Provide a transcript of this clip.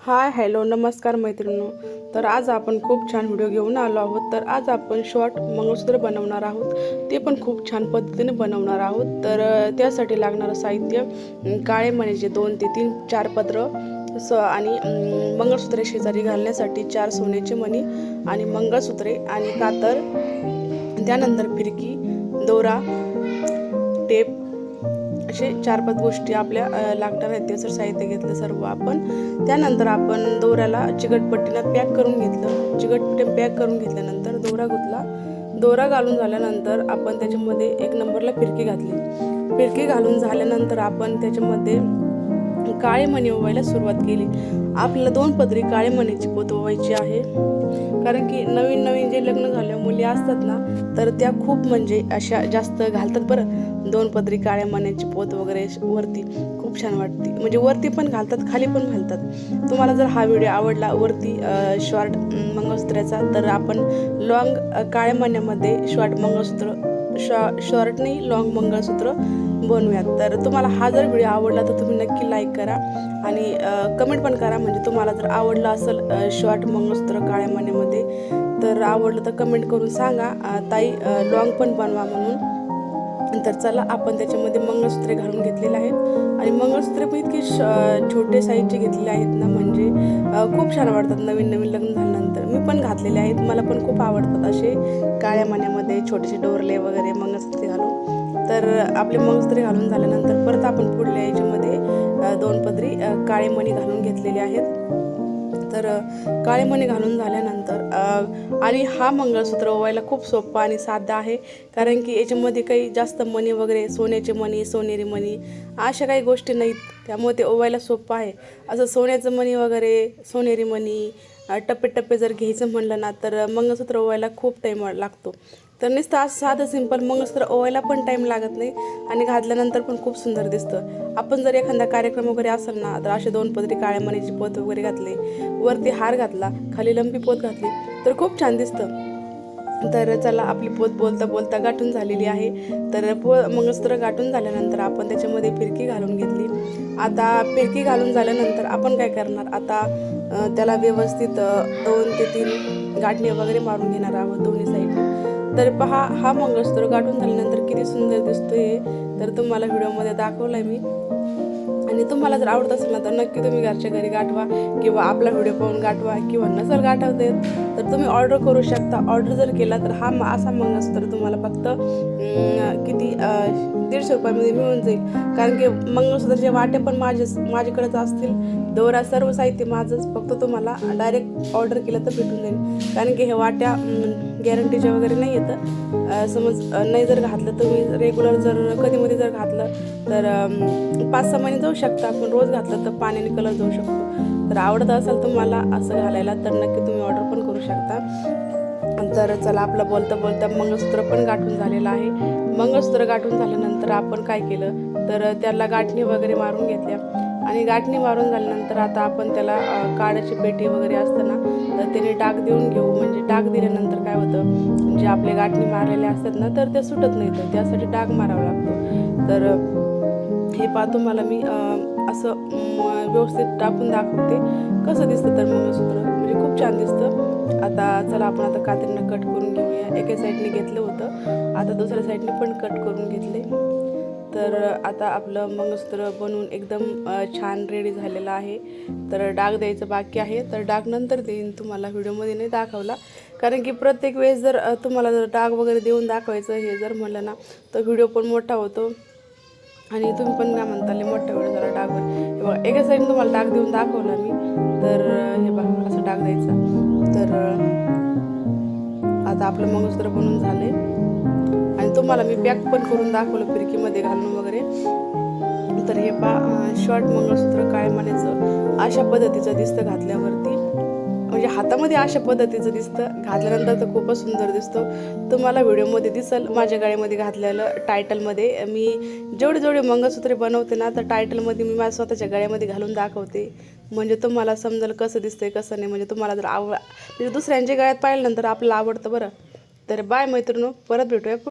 Hi hello नमस्कार मैत्रिणींनो। तर आज आपण खूप छान व्हिडिओ घेऊन आलो आहोत। तर आज आपण शॉर्ट मंगळसूत्र बनवणार आहोत, ते पण खूप छान पद्धतीने बनवणार आहोत। तर त्यासाठी लागणारं साहित्य काळे मणीचे 2 ते 3 4 पदर आणि मंगळसूत्रे शेजारी घालण्यासाठी 4 सोन्याचे मणी आणि मंगळसूत्रे आणि कातर, त्यानंतर फिरकी, दोरा, टेप असे 4-5 गोष्टी आपल्या लागणार आहेत। त्याचं साहित्य घेतलं सर्व आपण। त्यानंतर आपण दोऱ्याला चिकटपट्टीनं पॅक करून घेतलं। चिकटपट्टीनं पॅक करून घेतल्यानंतर दोरा गुंतला। दोरा घालून झाल्यानंतर आपण त्याच्यामध्ये 1 नंबरला फिरकी घातली। फिरकी घालून झाल्यानंतर आपण त्याच्यामध्ये काळे मणी ओवायला सुरुवात केली। आपल्याला 2 पदरी काळे मणीची पोत ओवायची आहे, कारण की नवीन नवीन जे लग्न झाले मुली असतात ना, तर त्या खूप म्हणजे अशा जास्त घालतात बरं 2 पदरी काळ्या मण्याची पोत वगैरे वरती खूप छान वाटते। म्हणजे वरती पण घालतात, खाली पण घालतात। तुम्हाला जर हा व्हिडिओ आवडला वरती शॉर्ट मंगळसूत्राचा, तर आपण लॉंग काळ्या मण्यामध्ये शॉर्ट मंगळसूत्र शॉर्ट नाही लॉंग मंगळसूत्र बनवूयात। तर तुम्हाला हा जर व्हिडिओ आवडला तर तुम्ही नक्की लाईक करा आणि कमेंट पण करा। म्हणजे तुम्हाला जर आवडलं असेल शॉर्ट मंगळसूत्र काळ्या मण्यामध्ये, तर आवडलं तर कमेंट करून सांगा ताई लॉंग पण बनवा म्हणून। तर चला आपण त्याच्यामध्ये मंगळसूत्रे घालून घेतलेले आहेत आणि मंगळसूत्रे पण इतके छोटे साईजचे घेतलेले आहेत ना, म्हणजे खूप छान वाटतात नवीन नवीन लग्न झाल्यानंतर। मी पण घातलेले आहेत, मला पण खूप आवडतात असे काळ्या मण्यामध्ये छोटेसे डोरले वगैरे मंगळसूत्रे घालून। तर आपले मंगळसूत्रे घालून झाल्यानंतर परत आपण पुढल्या याच्यामध्ये 2 पदरी काळे मणी घालून घेतलेले आहेत। तर काळे मणी घालून झाल्यानंतर आणि हा मंगळसूत्र ओवायला खूप सोपा आणि साधा आहे, कारण की याच्यामध्ये काही जास्त मणी वगैरे सोन्याचे मणी सोनेरी मणी अशा काही गोष्टी नाहीत, त्यामुळे ते ओवायला सोपं आहे। असं सोन्याचं मणी वगैरे सोनेरी मणी टप्पे टप्पे जर घ्यायचं म्हणलं ना, तर मंगळसूत्र ओवायला खूप टाईम लागतो। तर नुसतं असं साधं सिंपल मंगळसूत्र ओवायला पण टाईम लागत नाही आणि घातल्यानंतर पण खूप सुंदर दिसतं। आपण जर एखादा कार्यक्रम वगैरे असेल ना, तर असे 2 पदरी काळ्या मणीची पोत वगैरे घातली, वरती हार घातला, खाली लंबी पोत घातली, तर खूप छान दिसतं। तर चला आपली पोत बोलता बोलता गाठून झालेली आहे। तर मंगळसूत्र गाठून झाल्यानंतर आपण त्याच्यामध्ये फिरकी घालून घेतली। आता फिरकी घालून झाल्यानंतर आपण काय करणार, आता त्याला व्यवस्थित 2 ते 3 गाठणे वगैरे मारून घेणार आहोत दोन्ही साईडने। तर पहा हा मंगळसूत्र गाठून झाल्यानंतर किती सुंदर दिसतोय, तर तुम्हाला व्हिडिओमध्ये दाखवलं आहे मी। आणि तुम्हाला जर आवडत असेल ना, तर नक्की तुम्ही घरच्या घरी गाठवा किंवा आपला व्हिडिओ पाहून गाठवा, किंवा नसेल गाठवता येत तर तुम्ही ऑर्डर करू शकता। ऑर्डर जर केला तर हा असा मंगळसूत्र तुम्हाला फक्त किती 150 रुपयामध्ये मिळून जाईल, कारण की मंगळसूत्राचे वाटे पण माझ्याकडेच असतील, दोरा सर्व साहित्य माझंच, फक्त तुम्हाला डायरेक्ट ऑर्डर केलं तर भेटून जाईल। कारण की हे वाट्या गॅरंटीच्या वगैरे नाही येतं। समज नाही जर घातलं, तुम्ही रेग्युलर जर कधीमध्ये जर घातलं तर 5-6 महिने जाऊ शकता, पण रोज घातलं तर पाण्याने कलर जाऊ शकतो। तर आवडत असेल तुम्हाला असं घालायला तर नक्की तुम्ही ऑर्डर पण करू शकता। तर चला आपलं बोलता बोलता मंगळसूत्र पण गाठून झालेलं आहे। मंगळसूत्र गाठून झाल्यानंतर आपण काय केलं, तर त्याला गाठणी वगैरे मारून घेतल्या आणि गाठणी मारून झाल्यानंतर आता आपण त्याला काड्याची पेटी वगैरे असताना तर त्याने डाग देऊन घेऊ। म्हणजे डाग दिल्यानंतर काय होतं, जे आपले गाठणी मारलेले असतात ना, तर ते सुटत नाही, तर त्यासाठी डाग मारावा लागतो। तर हे पाहतो मला मी असं व्यवस्थित टाकून दाखवते कसं दिसतं। तर मंगळसूत्र म्हणजे खूप छान दिसतं। आता चला आपण आता कात्रीनं कट करून घेऊया। एका साईडने घेतलं होतं, आता दुसऱ्या साईडने पण कट करून घेतले। तर आता आपलं मंगळसूत्र बनवून एकदम छान रेडी झालेलं आहे। तर डाग द्यायचं बाकी आहे, तर डाग नंतर देईन, तुम्हाला व्हिडिओमध्ये नाही दाखवला, कारण की प्रत्येक वेळेस जर तुम्हाला जर डाग वगैरे देऊन दाखवायचं हे जर म्हटलं ना, तर व्हिडिओ पण मोठा होतो आणि तुम्ही पण काय म्हणता लय मोठा व्हिडिओ झाला डागवर। हे बघा एका साईडने तुम्हाला डाग देऊन दाखवला मी, तर हे बघा असं डाग द्यायचा। तर आता आपलं मंगळसूत्र बनवून झाले आणि तुम्हाला मी पॅक पण करून दाखवलं फिरकीमध्ये घालून वगैरे। तर हे शॉर्ट मंगळसूत्र काळ्या मण्याचं अशा पद्धतीचं दिसतं घातल्यावरती, म्हणजे हातामध्ये अशा पद्धतीचं दिसतं, घातल्यानंतर तर खूपच सुंदर दिसतो। तुम्हाला व्हिडिओमध्ये दिसेल माझ्या गळ्यामध्ये घातलेलं, टायटलमध्ये मी जेवढे जेवढे मंगळसूत्रे बनवते ना, तर टायटलमध्ये मी माझ्या स्वतःच्या गळ्यामध्ये घालून दाखवते, म्हणजे तुम्हाला समजेल कसं दिसतंय कसं नाही। म्हणजे तुम्हाला जर म्हणजे दुसऱ्यांच्या गळ्यात पाहिल्यानंतर आपल्याला आवडतं बरं। तर बाय मैत्रिणींनो, परत भेटूया।